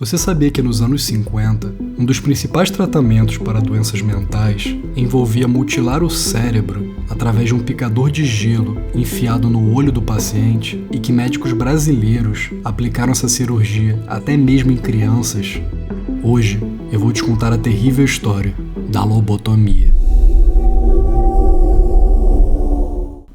Você sabia que nos anos 50, um dos principais tratamentos para doenças mentais envolvia mutilar o cérebro através de um picador de gelo enfiado no olho do paciente e que médicos brasileiros aplicaram essa cirurgia até mesmo em crianças? Hoje eu vou te contar a terrível história da lobotomia.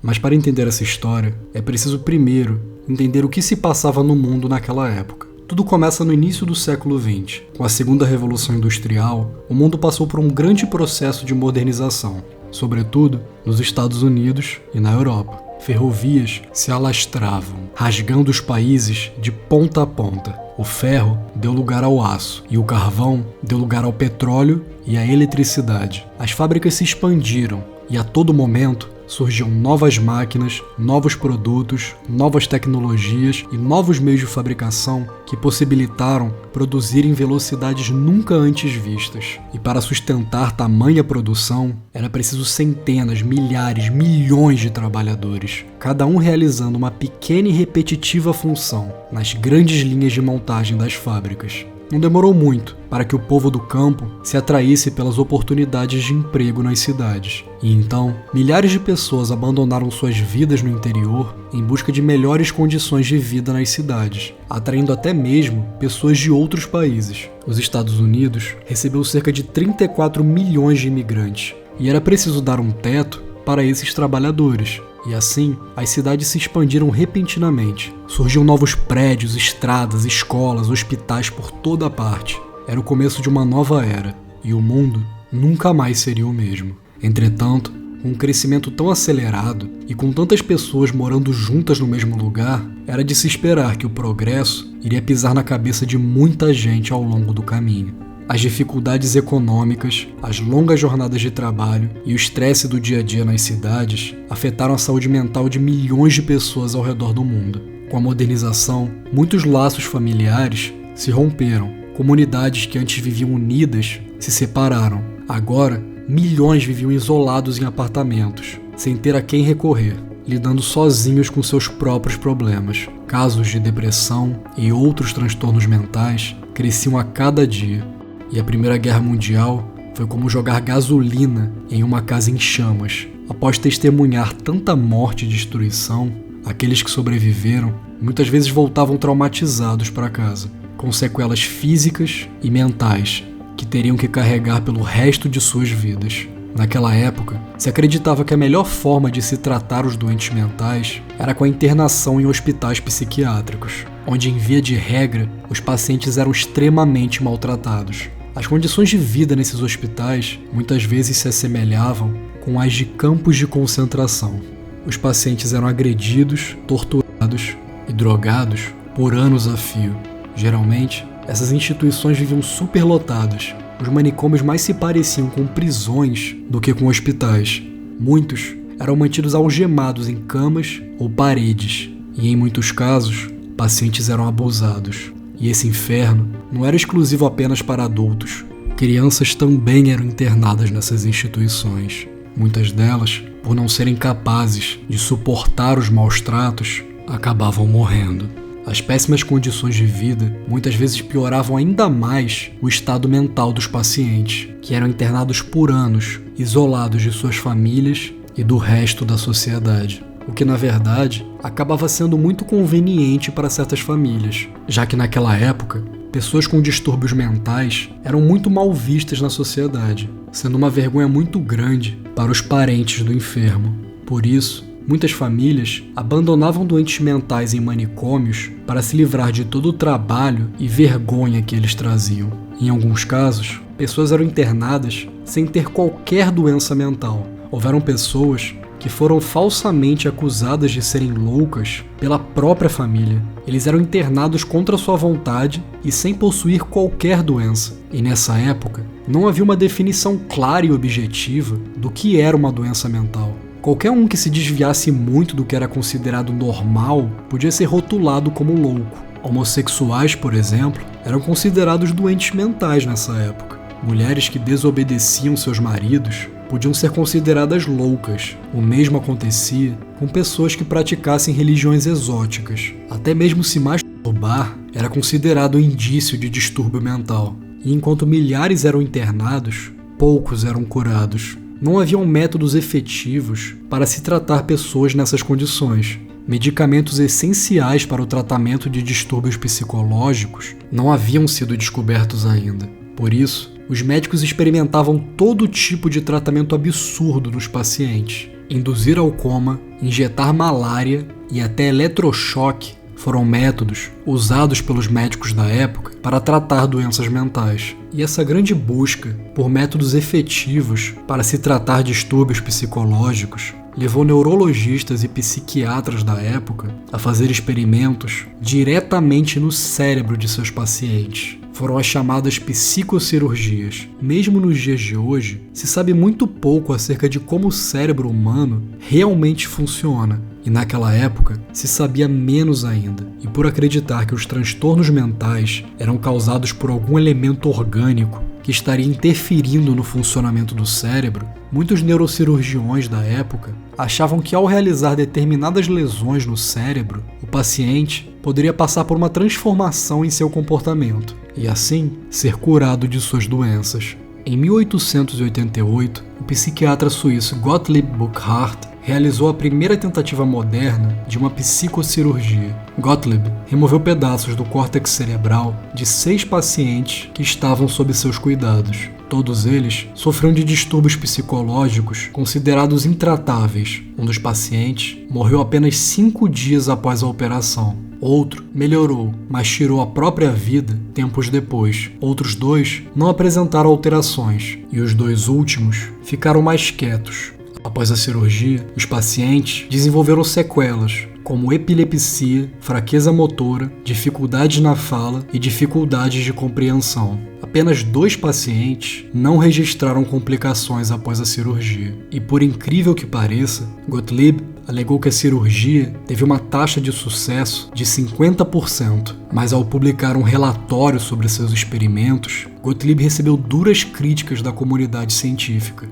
Mas para entender essa história, é preciso primeiro entender o que se passava no mundo naquela época. Tudo começa no início do século XX. Com a Segunda Revolução Industrial, o mundo passou por um grande processo de modernização, sobretudo nos Estados Unidos e na Europa. Ferrovias se alastravam, rasgando os países de ponta a ponta. O ferro deu lugar ao aço, e o carvão deu lugar ao petróleo e à eletricidade. As fábricas se expandiram, e a todo momento surgiam novas máquinas, novos produtos, novas tecnologias e novos meios de fabricação que possibilitaram produzir em velocidades nunca antes vistas. E para sustentar tamanha produção, era preciso centenas, milhares, milhões de trabalhadores, cada um realizando uma pequena e repetitiva função nas grandes linhas de montagem das fábricas. Não demorou muito para que o povo do campo se atraísse pelas oportunidades de emprego nas cidades. E então, milhares de pessoas abandonaram suas vidas no interior em busca de melhores condições de vida nas cidades, atraindo até mesmo pessoas de outros países. Os Estados Unidos recebeu cerca de 34 milhões de imigrantes, e era preciso dar um teto para esses trabalhadores. E assim, as cidades se expandiram repentinamente. Surgiam novos prédios, estradas, escolas, hospitais por toda parte. Era o começo de uma nova era, e o mundo nunca mais seria o mesmo. Entretanto, com um crescimento tão acelerado e com tantas pessoas morando juntas no mesmo lugar, era de se esperar que o progresso iria pisar na cabeça de muita gente ao longo do caminho. As dificuldades econômicas, as longas jornadas de trabalho e o estresse do dia a dia nas cidades afetaram a saúde mental de milhões de pessoas ao redor do mundo. Com a modernização, muitos laços familiares se romperam. Comunidades que antes viviam unidas se separaram. Agora, milhões viviam isolados em apartamentos, sem ter a quem recorrer, lidando sozinhos com seus próprios problemas. Casos de depressão e outros transtornos mentais cresciam a cada dia. E a Primeira Guerra Mundial foi como jogar gasolina em uma casa em chamas. Após testemunhar tanta morte e destruição, aqueles que sobreviveram muitas vezes voltavam traumatizados para casa, com sequelas físicas e mentais que teriam que carregar pelo resto de suas vidas. Naquela época, se acreditava que a melhor forma de se tratar os doentes mentais era com a internação em hospitais psiquiátricos, onde, em via de regra, os pacientes eram extremamente maltratados. As condições de vida nesses hospitais muitas vezes se assemelhavam com as de campos de concentração. Os pacientes eram agredidos, torturados e drogados por anos a fio. Geralmente, essas instituições viviam superlotadas. Os manicômios mais se pareciam com prisões do que com hospitais. Muitos eram mantidos algemados em camas ou paredes, e em muitos casos, pacientes eram abusados. E esse inferno não era exclusivo apenas para adultos. Crianças também eram internadas nessas instituições. Muitas delas, por não serem capazes de suportar os maus tratos, acabavam morrendo. As péssimas condições de vida muitas vezes pioravam ainda mais o estado mental dos pacientes, que eram internados por anos, isolados de suas famílias e do resto da sociedade. O que, na verdade, acabava sendo muito conveniente para certas famílias, já que naquela época, pessoas com distúrbios mentais eram muito mal vistas na sociedade, sendo uma vergonha muito grande para os parentes do enfermo. Por isso, muitas famílias abandonavam doentes mentais em manicômios para se livrar de todo o trabalho e vergonha que eles traziam. Em alguns casos, pessoas eram internadas sem ter qualquer doença mental. Houveram pessoas que foram falsamente acusadas de serem loucas pela própria família. Eles eram internados contra sua vontade e sem possuir qualquer doença. E nessa época, não havia uma definição clara e objetiva do que era uma doença mental. Qualquer um que se desviasse muito do que era considerado normal podia ser rotulado como louco. Homossexuais, por exemplo, eram considerados doentes mentais nessa época. Mulheres que desobedeciam seus maridos podiam ser consideradas loucas. O mesmo acontecia com pessoas que praticassem religiões exóticas. Até mesmo se masturbar era considerado indício de distúrbio mental. E enquanto milhares eram internados, poucos eram curados. Não haviam métodos efetivos para se tratar pessoas nessas condições. Medicamentos essenciais para o tratamento de distúrbios psicológicos não haviam sido descobertos ainda. Por isso, os médicos experimentavam todo tipo de tratamento absurdo nos pacientes. Induzir ao coma, injetar malária e até eletrochoque foram métodos usados pelos médicos da época para tratar doenças mentais. E essa grande busca por métodos efetivos para se tratar distúrbios psicológicos levou neurologistas e psiquiatras da época a fazer experimentos diretamente no cérebro de seus pacientes. Foram as chamadas psicocirurgias. Mesmo nos dias de hoje, se sabe muito pouco acerca de como o cérebro humano realmente funciona. E naquela época, se sabia menos ainda. E por acreditar que os transtornos mentais eram causados por algum elemento orgânico que estaria interferindo no funcionamento do cérebro, muitos neurocirurgiões da época achavam que ao realizar determinadas lesões no cérebro, o paciente poderia passar por uma transformação em seu comportamento e assim ser curado de suas doenças. Em 1888, o psiquiatra suíço Gottlieb Burckhardt realizou a primeira tentativa moderna de uma psicocirurgia. Gottlieb removeu pedaços do córtex cerebral de 6 pacientes que estavam sob seus cuidados. Todos eles sofriam de distúrbios psicológicos considerados intratáveis. Um dos pacientes morreu apenas 5 dias após a operação. Outro melhorou, mas tirou a própria vida tempos depois. Outros 2 não apresentaram alterações, e os 2 últimos ficaram mais quietos. Após a cirurgia, os pacientes desenvolveram sequelas, como epilepsia, fraqueza motora, dificuldades na fala e dificuldades de compreensão. Apenas 2 pacientes não registraram complicações após a cirurgia. E por incrível que pareça, Gottlieb alegou que a cirurgia teve uma taxa de sucesso de 50%, mas ao publicar um relatório sobre seus experimentos, Gottlieb recebeu duras críticas da comunidade científica.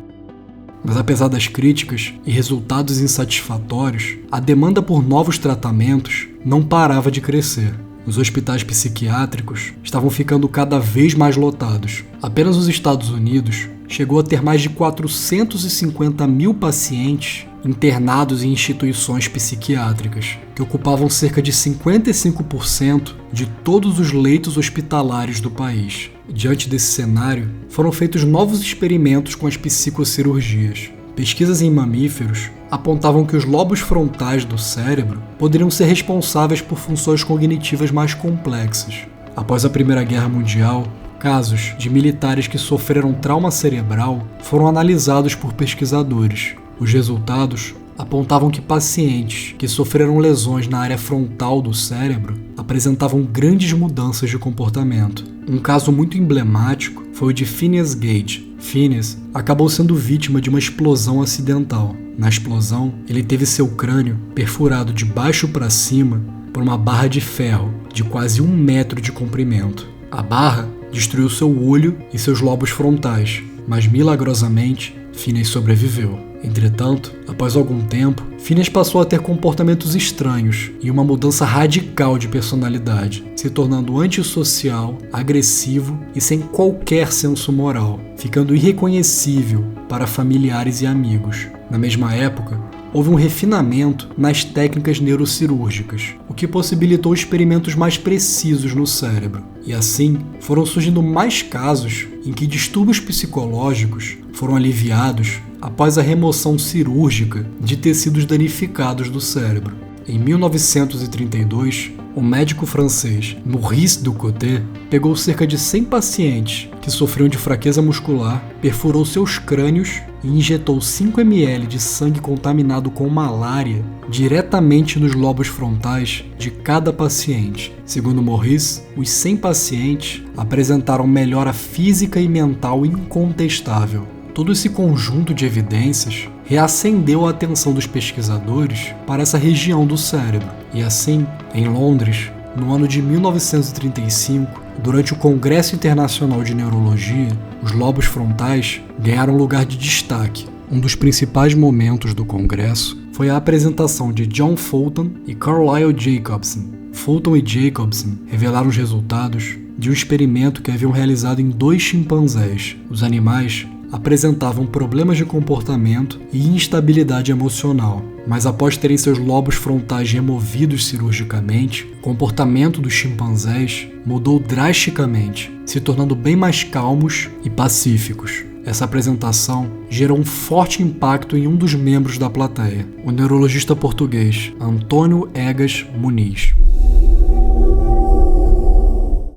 Mas apesar das críticas e resultados insatisfatórios, a demanda por novos tratamentos não parava de crescer. Os hospitais psiquiátricos estavam ficando cada vez mais lotados. Apenas os Estados Unidos chegou a ter mais de 450 mil pacientes internados em instituições psiquiátricas, que ocupavam cerca de 55% de todos os leitos hospitalares do país. Diante desse cenário, foram feitos novos experimentos com as psicocirurgias. Pesquisas em mamíferos apontavam que os lobos frontais do cérebro poderiam ser responsáveis por funções cognitivas mais complexas. Após a Primeira Guerra Mundial, casos de militares que sofreram trauma cerebral foram analisados por pesquisadores. Os resultados apontavam que pacientes que sofreram lesões na área frontal do cérebro apresentavam grandes mudanças de comportamento. Um caso muito emblemático foi o de Phineas Gage. Phineas acabou sendo vítima de uma explosão acidental. Na explosão, ele teve seu crânio perfurado de baixo para cima por uma barra de ferro de quase 1 metro de comprimento. A barra destruiu seu olho e seus lobos frontais, mas milagrosamente Phineas sobreviveu. Entretanto, após algum tempo, Phineas passou a ter comportamentos estranhos e uma mudança radical de personalidade, se tornando antissocial, agressivo e sem qualquer senso moral, ficando irreconhecível para familiares e amigos. Na mesma época, houve um refinamento nas técnicas neurocirúrgicas, o que possibilitou experimentos mais precisos no cérebro. E assim, foram surgindo mais casos em que distúrbios psicológicos foram aliviados após a remoção cirúrgica de tecidos danificados do cérebro. Em 1932, o médico francês Maurice Ducotet pegou cerca de 100 pacientes que sofriam de fraqueza muscular, perfurou seus crânios e injetou 5 ml de sangue contaminado com malária diretamente nos lobos frontais de cada paciente. Segundo Maurice, os 100 pacientes apresentaram melhora física e mental incontestável. Todo esse conjunto de evidências reacendeu a atenção dos pesquisadores para essa região do cérebro. E assim, em Londres, no ano de 1935, durante o Congresso Internacional de Neurologia, os lobos frontais ganharam lugar de destaque. Um dos principais momentos do congresso foi a apresentação de John Fulton e Carlyle Jacobson. Fulton e Jacobson revelaram os resultados de um experimento que haviam realizado em 2 chimpanzés. Os animais apresentavam problemas de comportamento e instabilidade emocional, mas após terem seus lobos frontais removidos cirurgicamente, o comportamento dos chimpanzés mudou drasticamente, se tornando bem mais calmos e pacíficos. Essa apresentação gerou um forte impacto em um dos membros da plateia, o neurologista português Antônio Egas Muniz.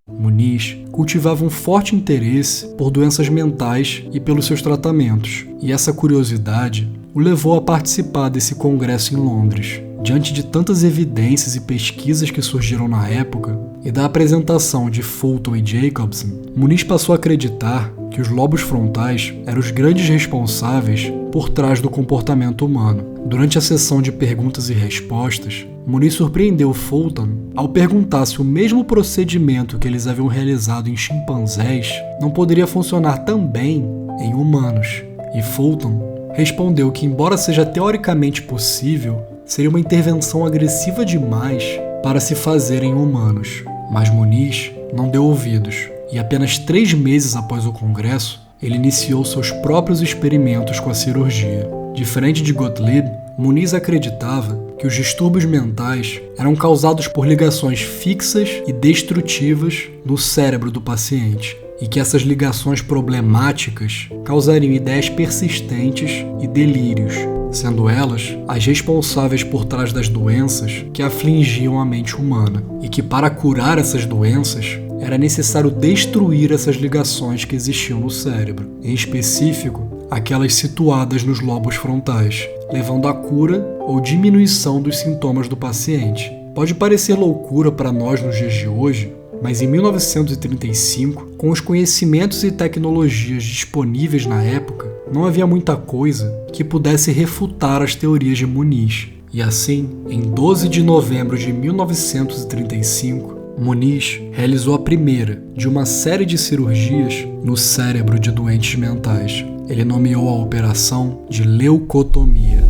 Muniz cultivava um forte interesse por doenças mentais e pelos seus tratamentos, e essa curiosidade o levou a participar desse congresso em Londres. Diante de tantas evidências e pesquisas que surgiram na época, e da apresentação de Fulton e Jacobson, Muniz passou a acreditar que os lobos frontais eram os grandes responsáveis por trás do comportamento humano. Durante a sessão de perguntas e respostas, Muniz surpreendeu Fulton ao perguntar se o mesmo procedimento que eles haviam realizado em chimpanzés não poderia funcionar também em humanos. E Fulton respondeu que, embora seja teoricamente possível, seria uma intervenção agressiva demais para se fazer em humanos. Mas Muniz não deu ouvidos, e apenas 3 meses após o congresso, ele iniciou seus próprios experimentos com a cirurgia. Diferente de Gottlieb, Muniz acreditava que os distúrbios mentais eram causados por ligações fixas e destrutivas no cérebro do paciente, e que essas ligações problemáticas causariam ideias persistentes e delírios, sendo elas as responsáveis por trás das doenças que afligiam a mente humana, e que para curar essas doenças era necessário destruir essas ligações que existiam no cérebro, em específico aquelas situadas nos lobos frontais, levando à cura ou diminuição dos sintomas do paciente. Pode parecer loucura para nós nos dias de hoje, mas em 1935, com os conhecimentos e tecnologias disponíveis na época, não havia muita coisa que pudesse refutar as teorias de Muniz. E assim, em 12 de novembro de 1935, Muniz realizou a primeira de uma série de cirurgias no cérebro de doentes mentais. Ele nomeou a operação de leucotomia.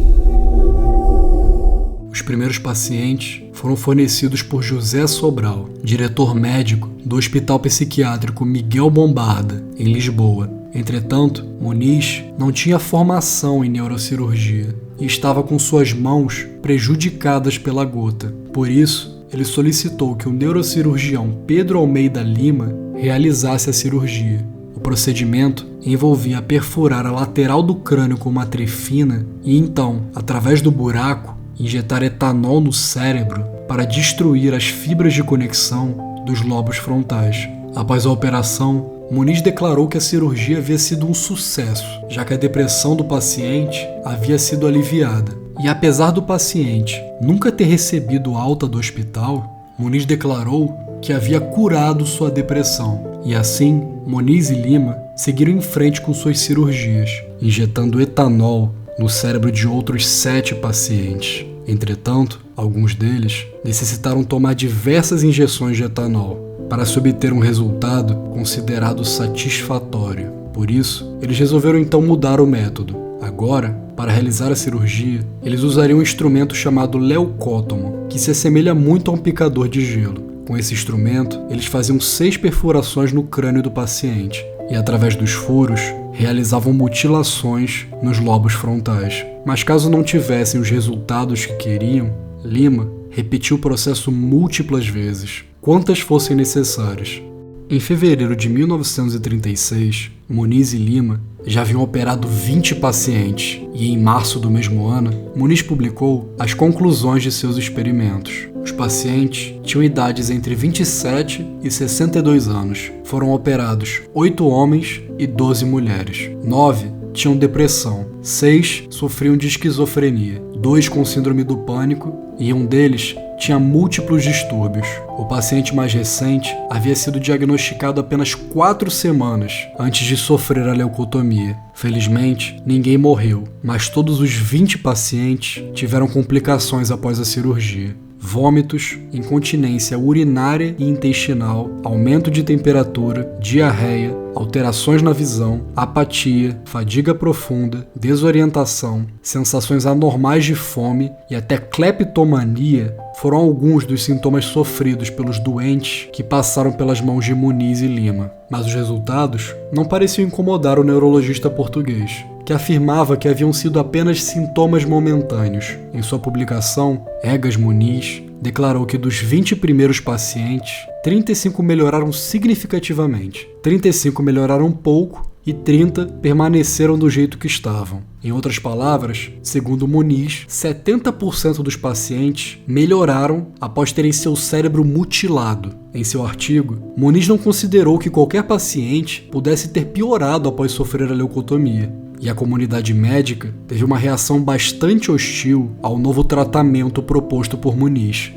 Os primeiros pacientes foram fornecidos por José Sobral, diretor médico do Hospital Psiquiátrico Miguel Bombarda, em Lisboa. Entretanto, Muniz não tinha formação em neurocirurgia e estava com suas mãos prejudicadas pela gota. Por isso, ele solicitou que o neurocirurgião Pedro Almeida Lima realizasse a cirurgia. O procedimento envolvia perfurar a lateral do crânio com uma trefina e então, através do buraco, injetar etanol no cérebro para destruir as fibras de conexão dos lobos frontais. Após a operação, Muniz declarou que a cirurgia havia sido um sucesso, já que a depressão do paciente havia sido aliviada. E apesar do paciente nunca ter recebido alta do hospital, Muniz declarou que havia curado sua depressão. E assim, Muniz e Lima seguiram em frente com suas cirurgias, injetando etanol no cérebro de outros 7 pacientes. Entretanto, alguns deles necessitaram tomar diversas injeções de etanol para se obter um resultado considerado satisfatório. Por isso, eles resolveram então mudar o método. Agora, para realizar a cirurgia, eles usariam um instrumento chamado leucótomo, que se assemelha muito a um picador de gelo. Com esse instrumento, eles faziam 6 perfurações no crânio do paciente e, através dos furos, realizavam mutilações nos lobos frontais. Mas caso não tivessem os resultados que queriam, Lima repetiu o processo múltiplas vezes, quantas fossem necessárias. Em fevereiro de 1936, Muniz e Lima já haviam operado 20 pacientes e, em março do mesmo ano, Muniz publicou as conclusões de seus experimentos. Os pacientes tinham idades entre 27 e 62 anos. Foram operados 8 homens e 12 mulheres. 9 tinham depressão, 6 sofriam de esquizofrenia, 2 com síndrome do pânico e um deles tinha múltiplos distúrbios. O paciente mais recente havia sido diagnosticado apenas 4 semanas antes de sofrer a leucotomia. Felizmente, ninguém morreu, mas todos os 20 pacientes tiveram complicações após a cirurgia. Vômitos, incontinência urinária e intestinal, aumento de temperatura, diarreia, alterações na visão, apatia, fadiga profunda, desorientação, sensações anormais de fome e até cleptomania foram alguns dos sintomas sofridos pelos doentes que passaram pelas mãos de Muniz e Lima. Mas os resultados não pareciam incomodar o neurologista português, que afirmava que haviam sido apenas sintomas momentâneos. Em sua publicação, Egas Muniz declarou que dos 20 primeiros pacientes, 35 melhoraram significativamente, 35 melhoraram pouco e 30 permaneceram do jeito que estavam. Em outras palavras, segundo Muniz, 70% dos pacientes melhoraram após terem seu cérebro mutilado. Em seu artigo, Muniz não considerou que qualquer paciente pudesse ter piorado após sofrer a leucotomia, e a comunidade médica teve uma reação bastante hostil ao novo tratamento proposto por Muniz.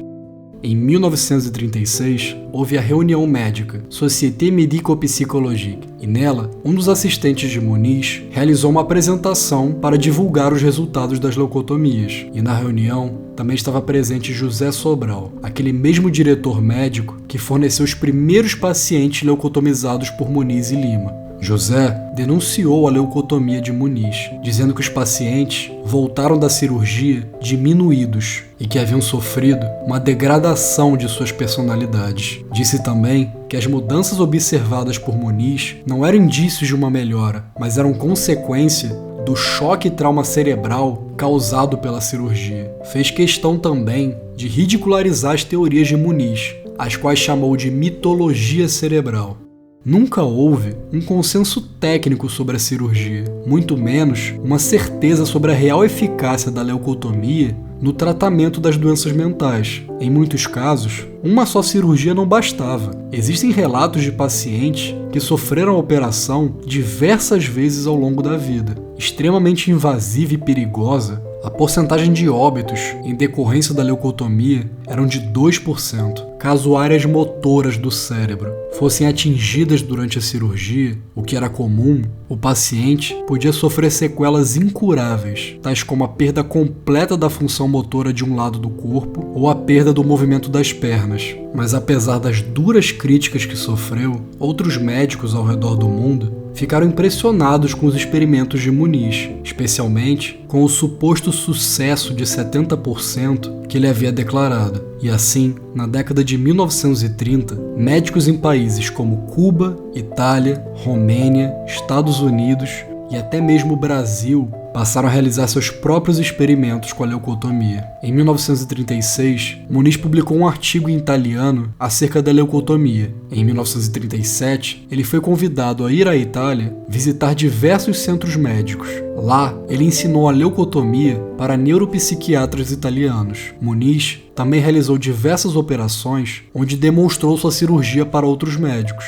Em 1936, houve a reunião médica, Société Médico-Psychologique, e nela, um dos assistentes de Muniz realizou uma apresentação para divulgar os resultados das leucotomias. E na reunião, também estava presente José Sobral, aquele mesmo diretor médico que forneceu os primeiros pacientes leucotomizados por Muniz e Lima. José denunciou a leucotomia de Muniz, dizendo que os pacientes voltaram da cirurgia diminuídos e que haviam sofrido uma degradação de suas personalidades. Disse também que as mudanças observadas por Muniz não eram indícios de uma melhora, mas eram consequência do choque e trauma cerebral causado pela cirurgia. Fez questão também de ridicularizar as teorias de Muniz, as quais chamou de mitologia cerebral. Nunca houve um consenso técnico sobre a cirurgia, muito menos uma certeza sobre a real eficácia da leucotomia no tratamento das doenças mentais. Em muitos casos, uma só cirurgia não bastava. Existem relatos de pacientes que sofreram a operação diversas vezes ao longo da vida. Extremamente invasiva e perigosa, a porcentagem de óbitos em decorrência da leucotomia eram de 2%, caso áreas motoras do cérebro fossem atingidas durante a cirurgia, o que era comum. O paciente podia sofrer sequelas incuráveis, tais como a perda completa da função motora de um lado do corpo ou a perda do movimento das pernas. Mas apesar das duras críticas que sofreu, outros médicos ao redor do mundo ficaram impressionados com os experimentos de Muniz, especialmente com o suposto sucesso de 70% que ele havia declarado. E assim, na década de 1930, médicos em países como Cuba, Itália, Romênia, Estados Unidos e até mesmo o Brasil passaram a realizar seus próprios experimentos com a leucotomia. Em 1936, Muniz publicou um artigo em italiano acerca da leucotomia. Em 1937, ele foi convidado a ir à Itália visitar diversos centros médicos. Lá, ele ensinou a leucotomia para neuropsiquiatras italianos. Muniz também realizou diversas operações onde demonstrou sua cirurgia para outros médicos.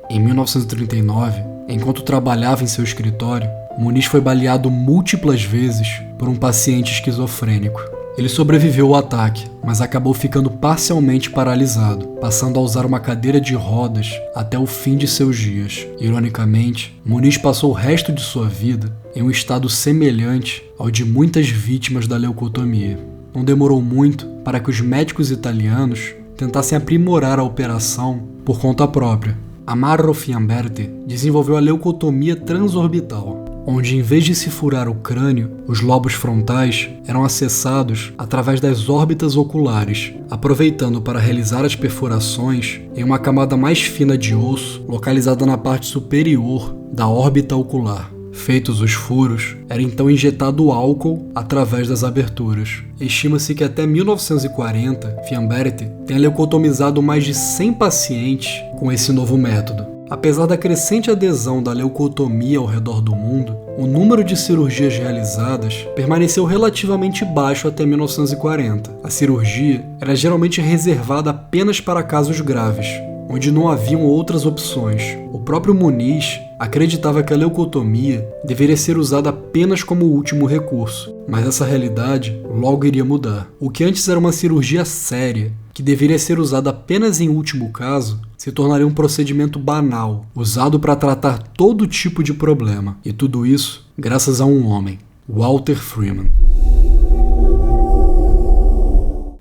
Em 1939, enquanto trabalhava em seu escritório, Muniz foi baleado múltiplas vezes por um paciente esquizofrênico. Ele sobreviveu ao ataque, mas acabou ficando parcialmente paralisado, passando a usar uma cadeira de rodas até o fim de seus dias. Ironicamente, Muniz passou o resto de sua vida em um estado semelhante ao de muitas vítimas da leucotomia. Não demorou muito para que os médicos italianos tentassem aprimorar a operação por conta própria. Amaro Fiamberti desenvolveu a leucotomia transorbital, onde em vez de se furar o crânio, os lobos frontais eram acessados através das órbitas oculares, aproveitando para realizar as perfurações em uma camada mais fina de osso localizada na parte superior da órbita ocular. Feitos os furos, era então injetado álcool através das aberturas. Estima-se que até 1940, Fiamberti tenha leucotomizado mais de 100 pacientes com esse novo método. Apesar da crescente adesão da leucotomia ao redor do mundo, o número de cirurgias realizadas permaneceu relativamente baixo até 1940. A cirurgia era geralmente reservada apenas para casos graves, onde não haviam outras opções. O próprio Muniz acreditava que a leucotomia deveria ser usada apenas como último recurso, mas essa realidade logo iria mudar. O que antes era uma cirurgia séria, que deveria ser usada apenas em último caso, se tornaria um procedimento banal, usado para tratar todo tipo de problema. E tudo isso graças a um homem, Walter Freeman.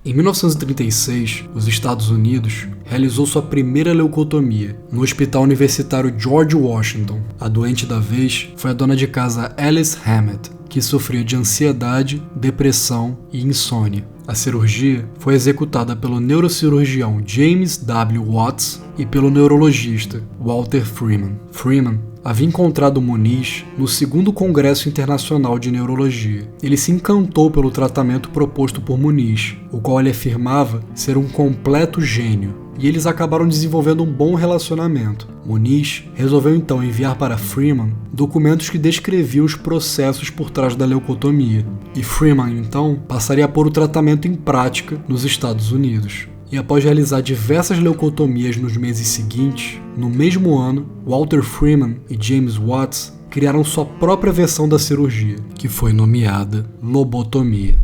Em 1936, os Estados Unidos realizou sua primeira leucotomia no Hospital Universitário George Washington. A doente da vez foi a dona de casa Alice Hammett, que sofria de ansiedade, depressão e insônia. A cirurgia foi executada pelo neurocirurgião James W. Watts e pelo neurologista Walter Freeman. Freeman havia encontrado Muniz no segundo Congresso Internacional de Neurologia. Ele se encantou pelo tratamento proposto por Muniz, o qual ele afirmava ser um completo gênio, e eles acabaram desenvolvendo um bom relacionamento. Muniz resolveu então enviar para Freeman documentos que descreviam os processos por trás da leucotomia, e Freeman então passaria a pôr o tratamento em prática nos Estados Unidos. E após realizar diversas leucotomias nos meses seguintes, no mesmo ano, Walter Freeman e James Watts criaram sua própria versão da cirurgia, que foi nomeada lobotomia.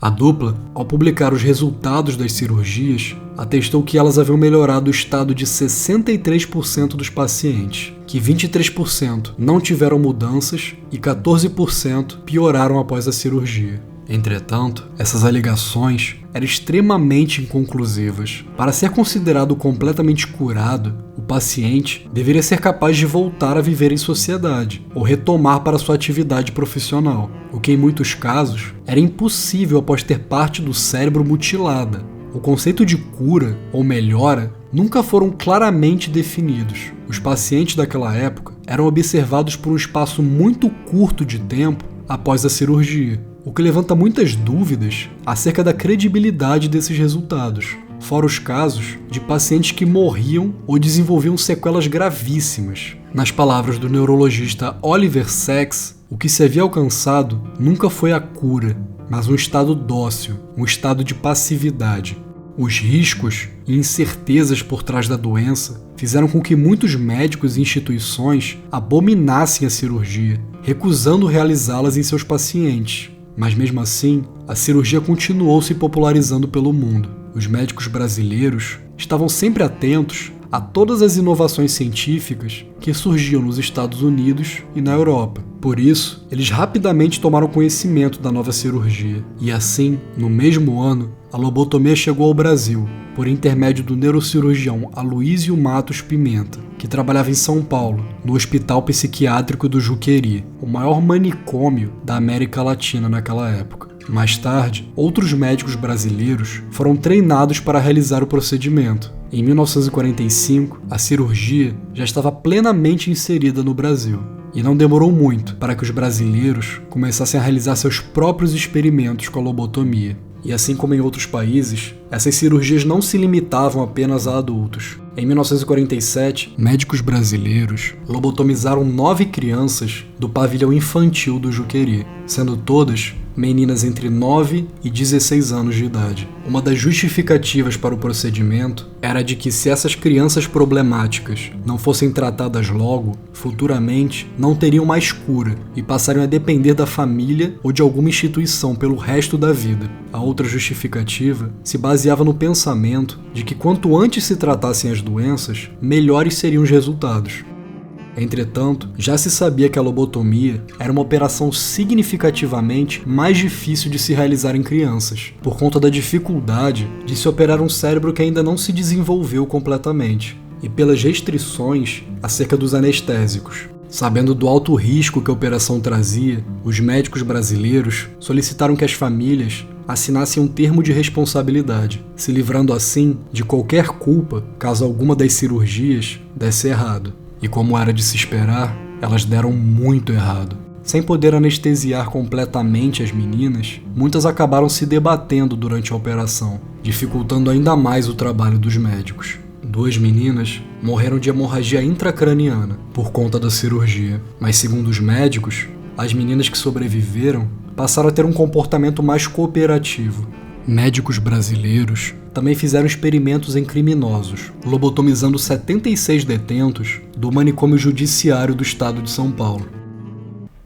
A dupla, ao publicar os resultados das cirurgias, atestou que elas haviam melhorado o estado de 63% dos pacientes, que 23% não tiveram mudanças e 14% pioraram após a cirurgia. Entretanto, essas alegações eram extremamente inconclusivas. Para ser considerado completamente curado, o paciente deveria ser capaz de voltar a viver em sociedade ou retomar para sua atividade profissional, o que em muitos casos era impossível após ter parte do cérebro mutilada. O conceito de cura ou melhora nunca foram claramente definidos. Os pacientes daquela época eram observados por um espaço muito curto de tempo após a cirurgia, o que levanta muitas dúvidas acerca da credibilidade desses resultados, fora os casos de pacientes que morriam ou desenvolviam sequelas gravíssimas. Nas palavras do neurologista Oliver Sacks, o que se havia alcançado nunca foi a cura, mas um estado dócil, um estado de passividade. Os riscos e incertezas por trás da doença fizeram com que muitos médicos e instituições abominassem a cirurgia, recusando realizá-las em seus pacientes. Mas mesmo assim, a cirurgia continuou se popularizando pelo mundo. Os médicos brasileiros estavam sempre atentos a todas as inovações científicas que surgiam nos Estados Unidos e na Europa. Por isso, eles rapidamente tomaram conhecimento da nova cirurgia. E assim, no mesmo ano, a lobotomia chegou ao Brasil, por intermédio do neurocirurgião Aloísio Matos Pimenta, que trabalhava em São Paulo, no Hospital Psiquiátrico do Juqueri, o maior manicômio da América Latina naquela época. Mais tarde, outros médicos brasileiros foram treinados para realizar o procedimento. Em 1945, a cirurgia já estava plenamente inserida no Brasil. E não demorou muito para que os brasileiros começassem a realizar seus próprios experimentos com a lobotomia. E assim como em outros países, essas cirurgias não se limitavam apenas a adultos. Em 1947, médicos brasileiros lobotomizaram 9 crianças do pavilhão infantil do Juqueri, sendo todas meninas entre 9 e 16 anos de idade. Uma das justificativas para o procedimento era de que se essas crianças problemáticas não fossem tratadas logo, futuramente não teriam mais cura e passariam a depender da família ou de alguma instituição pelo resto da vida. A outra justificativa se baseava no pensamento de que quanto antes se tratassem as doenças, melhores seriam os resultados. Entretanto, já se sabia que a lobotomia era uma operação significativamente mais difícil de se realizar em crianças, por conta da dificuldade de se operar um cérebro que ainda não se desenvolveu completamente, e pelas restrições acerca dos anestésicos. Sabendo do alto risco que a operação trazia, os médicos brasileiros solicitaram que as famílias assinassem um termo de responsabilidade, se livrando assim de qualquer culpa caso alguma das cirurgias desse errado. E como era de se esperar, elas deram muito errado. Sem poder anestesiar completamente as meninas, muitas acabaram se debatendo durante a operação, dificultando ainda mais o trabalho dos médicos. 2 meninas morreram de hemorragia intracraniana por conta da cirurgia, mas segundo os médicos, as meninas que sobreviveram passaram a ter um comportamento mais cooperativo. Médicos brasileiros também fizeram experimentos em criminosos, lobotomizando 76 detentos do manicômio judiciário do estado de São Paulo.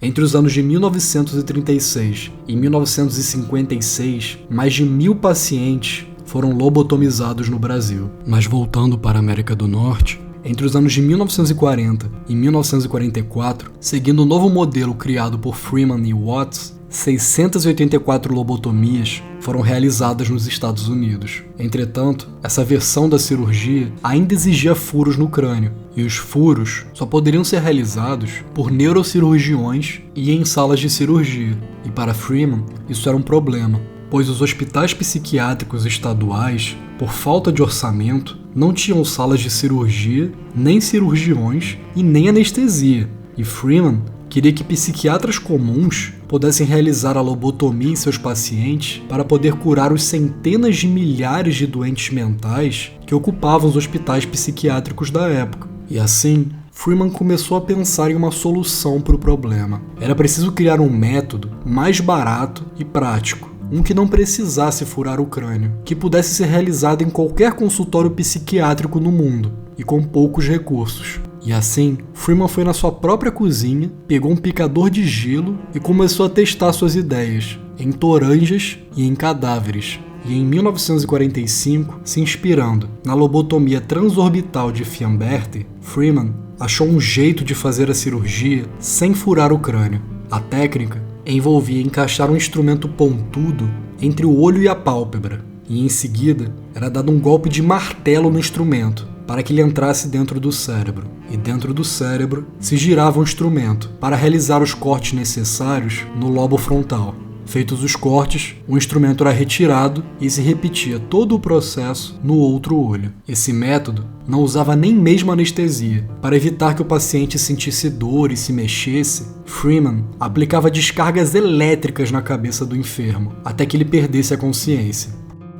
Entre os anos de 1936 e 1956, mais de 1.000 pacientes foram lobotomizados no Brasil. Mas voltando para a América do Norte, entre os anos de 1940 e 1944, seguindo o novo modelo criado por Freeman e Watts, 684 lobotomias foram realizadas nos Estados Unidos. Entretanto, essa versão da cirurgia ainda exigia furos no crânio, e os furos só poderiam ser realizados por neurocirurgiões e em salas de cirurgia. E para Freeman, isso era um problema, pois os hospitais psiquiátricos estaduais, por falta de orçamento, não tinham salas de cirurgia, nem cirurgiões e nem anestesia. E Freeman queria que psiquiatras comuns pudessem realizar a lobotomia em seus pacientes para poder curar os centenas de milhares de doentes mentais que ocupavam os hospitais psiquiátricos da época. E assim, Freeman começou a pensar em uma solução para o problema. Era preciso criar um método mais barato e prático, um que não precisasse furar o crânio, que pudesse ser realizado em qualquer consultório psiquiátrico no mundo e com poucos recursos. E assim, Freeman foi na sua própria cozinha, pegou um picador de gelo e começou a testar suas ideias em toranjas e em cadáveres. E em 1945, se inspirando na lobotomia transorbital de Fiambert, Freeman achou um jeito de fazer a cirurgia sem furar o crânio. A técnica envolvia encaixar um instrumento pontudo entre o olho e a pálpebra, e em seguida era dado um golpe de martelo no instrumento para que ele entrasse dentro do cérebro. E dentro do cérebro se girava um instrumento para realizar os cortes necessários no lobo frontal. Feitos os cortes, o instrumento era retirado e se repetia todo o processo no outro olho. Esse método não usava nem mesmo anestesia. Para evitar que o paciente sentisse dor e se mexesse, Freeman aplicava descargas elétricas na cabeça do enfermo, até que ele perdesse a consciência.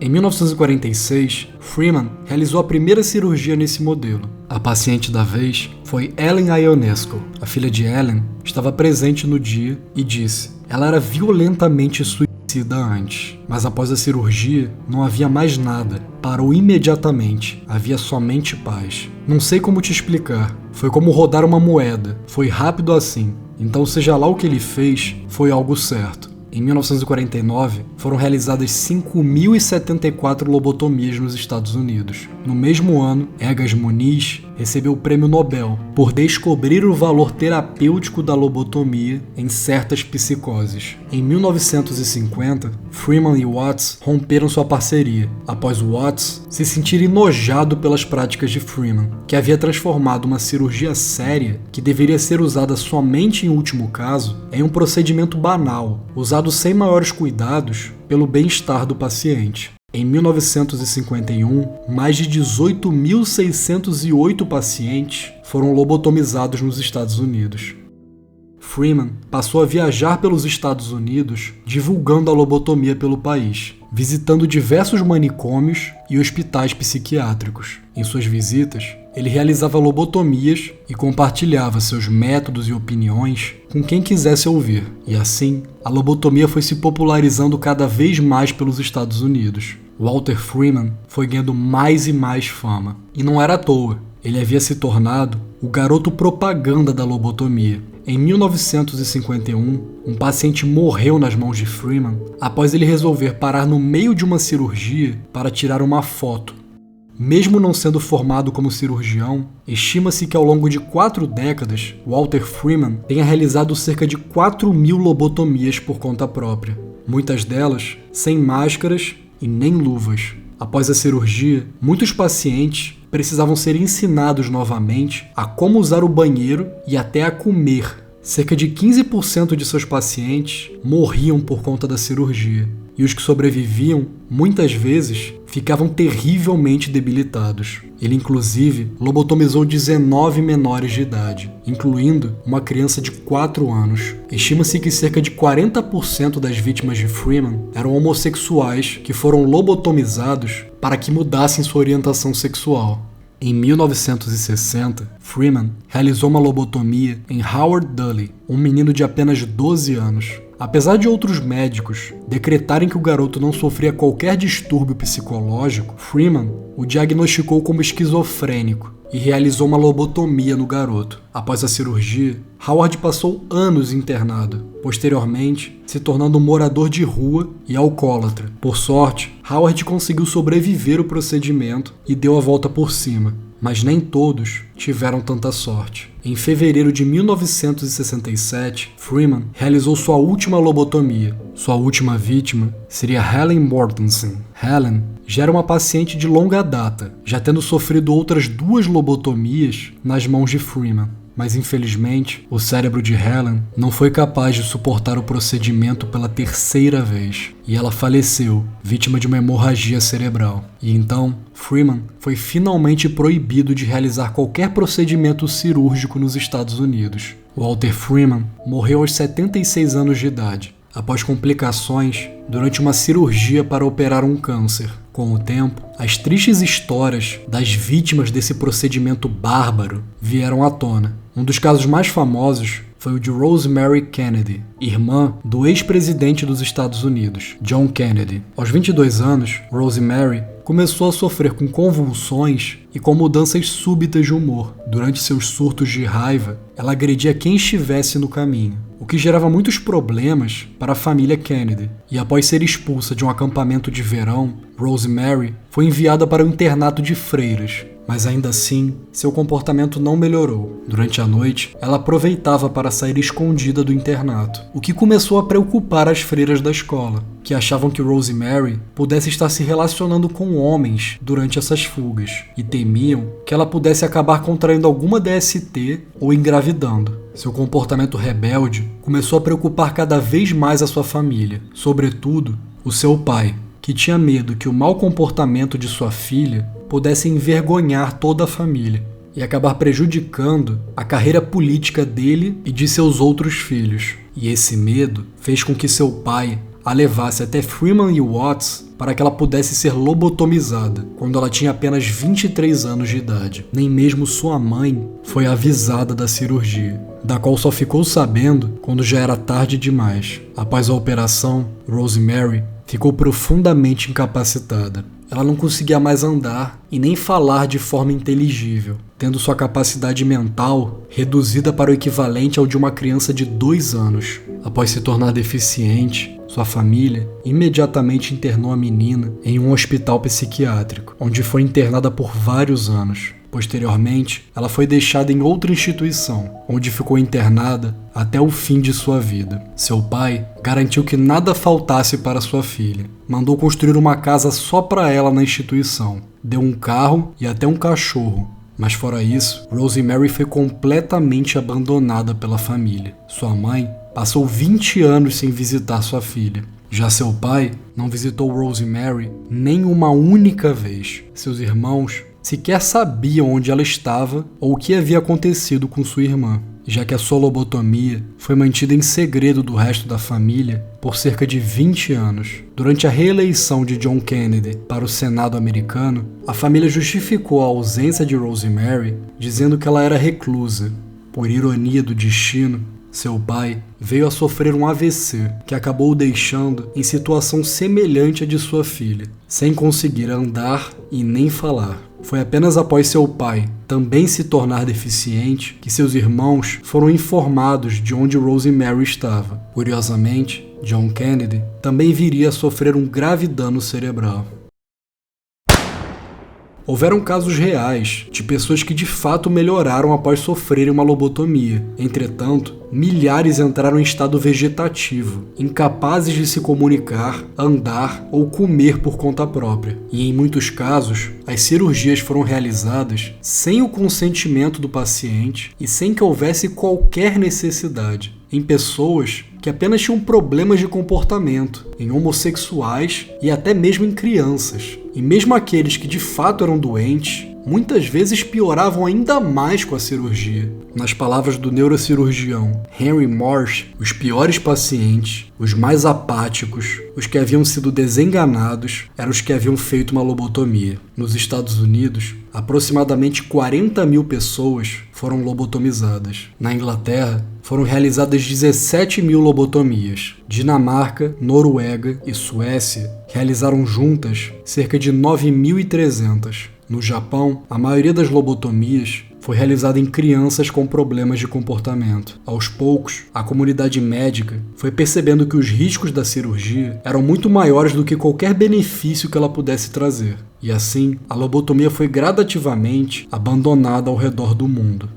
Em 1946, Freeman realizou a primeira cirurgia nesse modelo. A paciente da vez foi Ellen Ionesco. A filha de Ellen estava presente no dia e disse: ela era violentamente suicida antes, mas após a cirurgia não havia mais nada. Parou imediatamente, havia somente paz. Não sei como te explicar, foi como rodar uma moeda, foi rápido assim. Então seja lá o que ele fez, foi algo certo. Em 1949, foram realizadas 5.074 lobotomias nos Estados Unidos. No mesmo ano, Egas Muniz recebeu o Prêmio Nobel por descobrir o valor terapêutico da lobotomia em certas psicoses. Em 1950, Freeman e Watts romperam sua parceria, após Watts se sentir enojado pelas práticas de Freeman, que havia transformado uma cirurgia séria, que deveria ser usada somente em último caso, em um procedimento banal, usado sem maiores cuidados pelo bem-estar do paciente. Em 1951, mais de 18.608 pacientes foram lobotomizados nos Estados Unidos. Freeman passou a viajar pelos Estados Unidos divulgando a lobotomia pelo país, visitando diversos manicômios e hospitais psiquiátricos. Em suas visitas, ele realizava lobotomias e compartilhava seus métodos e opiniões com quem quisesse ouvir. E assim, a lobotomia foi se popularizando cada vez mais pelos Estados Unidos. Walter Freeman foi ganhando mais e mais fama. E não era à toa. Ele havia se tornado o garoto propaganda da lobotomia. Em 1951, um paciente morreu nas mãos de Freeman após ele resolver parar no meio de uma cirurgia para tirar uma foto. Mesmo não sendo formado como cirurgião, estima-se que ao longo de 4 décadas, Walter Freeman tenha realizado cerca de 4.000 lobotomias por conta própria, muitas delas sem máscaras e nem luvas. Após a cirurgia, muitos pacientes precisavam ser ensinados novamente a como usar o banheiro e até a comer. Cerca de 15% de seus pacientes morriam por conta da cirurgia, e os que sobreviviam, muitas vezes, ficavam terrivelmente debilitados. Ele, inclusive, lobotomizou 19 menores de idade, incluindo uma criança de 4 anos. Estima-se que cerca de 40% das vítimas de Freeman eram homossexuais que foram lobotomizados para que mudassem sua orientação sexual. Em 1960, Freeman realizou uma lobotomia em Howard Dully, um menino de apenas 12 anos. Apesar de outros médicos decretarem que o garoto não sofria qualquer distúrbio psicológico, Freeman o diagnosticou como esquizofrênico e realizou uma lobotomia no garoto. Após a cirurgia, Howard passou anos internado, posteriormente se tornando um morador de rua e alcoólatra. Por sorte, Howard conseguiu sobreviver ao procedimento e deu a volta por cima. mas nem todos tiveram tanta sorte. Em fevereiro de 1967, Freeman realizou sua última lobotomia. Sua última vítima seria Helen Mortensen. Helen já era uma paciente de longa data, já tendo sofrido outras 2 lobotomias nas mãos de Freeman. Mas infelizmente, o cérebro de Helen não foi capaz de suportar o procedimento pela 3ª vez, e ela faleceu, vítima de uma hemorragia cerebral. E então, Freeman foi finalmente proibido de realizar qualquer procedimento cirúrgico nos Estados Unidos. Walter Freeman morreu aos 76 anos de idade, após complicações durante uma cirurgia para operar um câncer. Com o tempo, as tristes histórias das vítimas desse procedimento bárbaro vieram à tona. Um dos casos mais famosos foi o de Rosemary Kennedy, irmã do ex-presidente dos Estados Unidos, John Kennedy. Aos 22 anos, Rosemary começou a sofrer com convulsões e com mudanças súbitas de humor. Durante seus surtos de raiva, ela agredia quem estivesse no caminho, o que gerava muitos problemas para a família Kennedy. E após ser expulsa de um acampamento de verão, Rosemary foi enviada para um internato de freiras. Mas ainda assim, seu comportamento não melhorou. Durante a noite, ela aproveitava para sair escondida do internato, o que começou a preocupar as freiras da escola, que achavam que Rosemary pudesse estar se relacionando com homens durante essas fugas, e temiam que ela pudesse acabar contraindo alguma DST ou engravidando. Seu comportamento rebelde começou a preocupar cada vez mais a sua família, sobretudo o seu pai, que tinha medo que o mau comportamento de sua filha pudesse envergonhar toda a família e acabar prejudicando a carreira política dele e de seus outros filhos. E esse medo fez com que seu pai a levasse até Freeman e Watts para que ela pudesse ser lobotomizada, quando ela tinha apenas 23 anos de idade. Nem mesmo sua mãe foi avisada da cirurgia, da qual só ficou sabendo quando já era tarde demais. Após a operação, Rosemary ficou profundamente incapacitada. Ela não conseguia mais andar e nem falar de forma inteligível, tendo sua capacidade mental reduzida para o equivalente ao de uma criança de 2 anos. Após se tornar deficiente, sua família imediatamente internou a menina em um hospital psiquiátrico, onde foi internada por vários anos. Posteriormente, ela foi deixada em outra instituição, onde ficou internada até o fim de sua vida. Seu pai garantiu que nada faltasse para sua filha. Mandou construir uma casa só para ela na instituição. Deu um carro e até um cachorro. Mas fora isso, Rosemary foi completamente abandonada pela família. Sua mãe passou 20 anos sem visitar sua filha. Já seu pai não visitou Rosemary nem uma única vez. Seus irmãos sequer sabiam onde ela estava ou o que havia acontecido com sua irmã, já que a sua lobotomia foi mantida em segredo do resto da família por cerca de 20 anos. Durante a reeleição de John Kennedy para o Senado americano, a família justificou a ausência de Rosemary dizendo que ela era reclusa. Por ironia do destino, seu pai veio a sofrer um AVC, que acabou o deixando em situação semelhante à de sua filha, sem conseguir andar e nem falar. Foi apenas após seu pai também se tornar deficiente que seus irmãos foram informados de onde Rosemary estava. Curiosamente, John Kennedy também viria a sofrer um grave dano cerebral. Houveram casos reais de pessoas que de fato melhoraram após sofrerem uma lobotomia. Entretanto, milhares entraram em estado vegetativo, incapazes de se comunicar, andar ou comer por conta própria. E em muitos casos, as cirurgias foram realizadas sem o consentimento do paciente e sem que houvesse qualquer necessidade. Em pessoas que apenas tinham problemas de comportamento, em homossexuais e até mesmo em crianças. E mesmo aqueles que de fato eram doentes, muitas vezes pioravam ainda mais com a cirurgia. Nas palavras do neurocirurgião Henry Marsh, os piores pacientes, os mais apáticos, os que haviam sido desenganados, eram os que haviam feito uma lobotomia. Nos Estados Unidos, aproximadamente 40 mil pessoas foram lobotomizadas. Na Inglaterra, foram realizadas 17 mil lobotomias. Dinamarca, Noruega e Suécia realizaram juntas cerca de 9.300. No Japão, a maioria das lobotomias foi realizada em crianças com problemas de comportamento. Aos poucos, a comunidade médica foi percebendo que os riscos da cirurgia eram muito maiores do que qualquer benefício que ela pudesse trazer. E assim, a lobotomia foi gradativamente abandonada ao redor do mundo.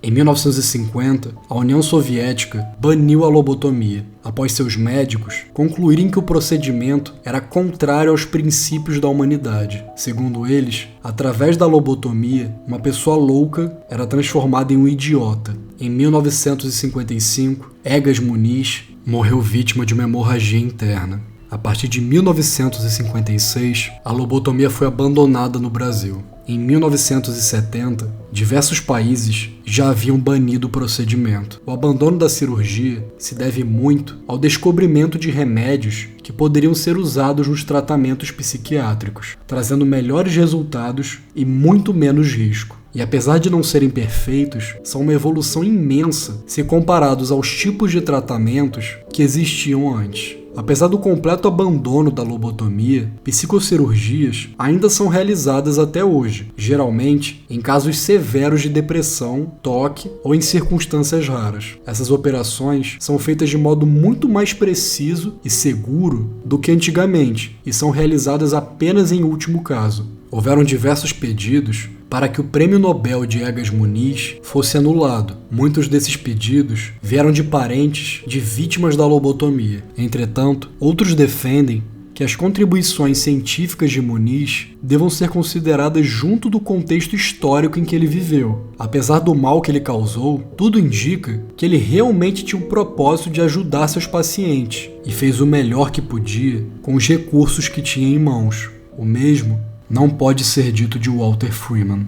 Em 1950, a União Soviética baniu a lobotomia, após seus médicos concluírem que o procedimento era contrário aos princípios da humanidade. Segundo eles, através da lobotomia, uma pessoa louca era transformada em um idiota. Em 1955, Egas Muniz morreu vítima de uma hemorragia interna. A partir de 1956, a lobotomia foi abandonada no Brasil. Em 1970, diversos países já haviam banido o procedimento. O abandono da cirurgia se deve muito ao descobrimento de remédios que poderiam ser usados nos tratamentos psiquiátricos, trazendo melhores resultados e muito menos risco. E apesar de não serem perfeitos, são uma evolução imensa se comparados aos tipos de tratamentos que existiam antes. Apesar do completo abandono da lobotomia, psicocirurgias ainda são realizadas até hoje, geralmente em casos severos de depressão, toque ou em circunstâncias raras. Essas operações são feitas de modo muito mais preciso e seguro do que antigamente e são realizadas apenas em último caso. Houveram diversos pedidos para que o Prêmio Nobel de Egas Muniz fosse anulado. Muitos desses pedidos vieram de parentes de vítimas da lobotomia. Entretanto, outros defendem que as contribuições científicas de Muniz devam ser consideradas junto do contexto histórico em que ele viveu. Apesar do mal que ele causou, tudo indica que ele realmente tinha um propósito de ajudar seus pacientes e fez o melhor que podia com os recursos que tinha em mãos. O mesmo não pode ser dito de Walter Freeman.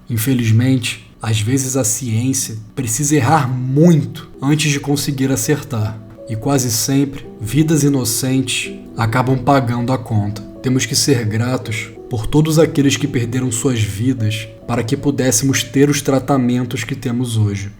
Infelizmente, às vezes a ciência precisa errar muito antes de conseguir acertar. E quase sempre, vidas inocentes acabam pagando a conta. Temos que ser gratos por todos aqueles que perderam suas vidas para que pudéssemos ter os tratamentos que temos hoje.